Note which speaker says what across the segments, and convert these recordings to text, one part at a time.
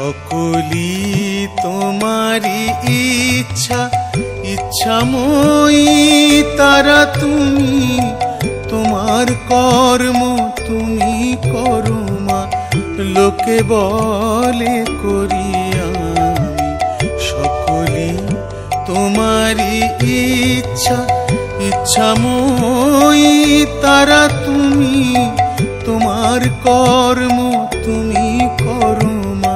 Speaker 1: সকলি তোমারি ইচ্ছা, ইচ্ছাময়ী তারা তুমি, তোমার কর্ম তুমি করো মা, লোকে বলে করি আমি। সকলি তোমারি ইচ্ছা, ইচ্ছাময়ী তারা তুমি, তোমার কর্ম তুমি করো মা,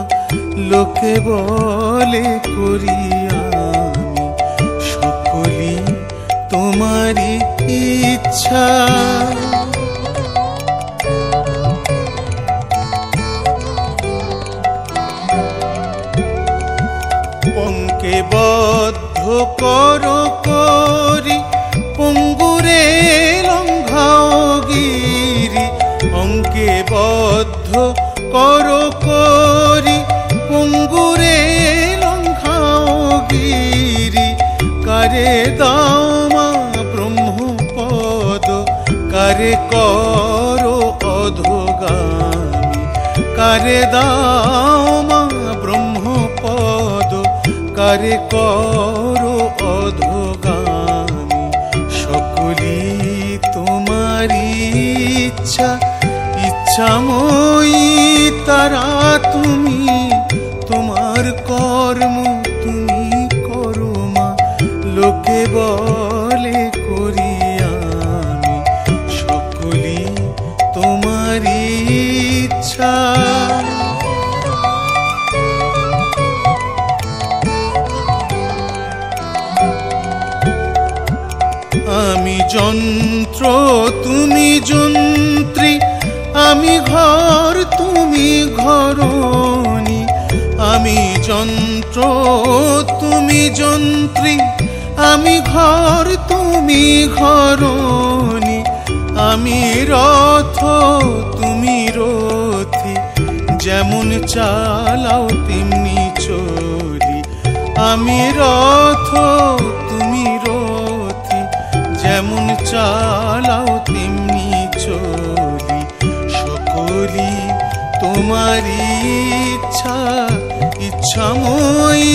Speaker 1: লোকে বলে করি আমি। সকলি তোমারি ইচ্ছা। পঙ্কে বদ্ধ করো করি, পঙ্গুরে লঙ্ঘাও গিরি। অঙ্কে বদ্ধ করো করি, পঙ্গুরে লঙ্ঘাও গিরি। কারে দাও মা ব্রহ্মপদ, কারে করো অধোগামী। কারে দাও মা ব্রহ্মপদ, কারে করো অধোগামী। সকলি তোমারি ইচ্ছা, ইচ্ছাময়ী তারা তুমি, তোমার কর্ম তুমি করো মা, লোকে বলে করি আমি। সকলি তোমারি ইচ্ছা। আমি যন্ত্র তুমি যন্ত্রী, আমি ঘর তুমি ঘরণী। আমি যন্ত্র তুমি যন্ত্রী, আমি ঘর তুমি ঘরণী। আমি রথ তুমি রথী, যেমন চালাও তেমনি চলি। আমি রথ তুমি রথী, যেমন চালাও তেমনি চলি। সকলি তোমারি ইচ্ছা, ইচ্ছাময়ী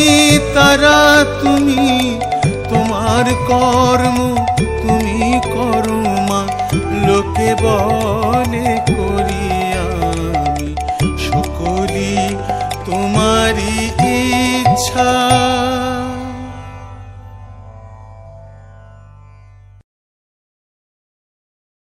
Speaker 1: তারা তুমি, তোমার কর্ম তুমি করো মা, লোকে বলে করি আমি। সকলি তোমারি ইচ্ছা।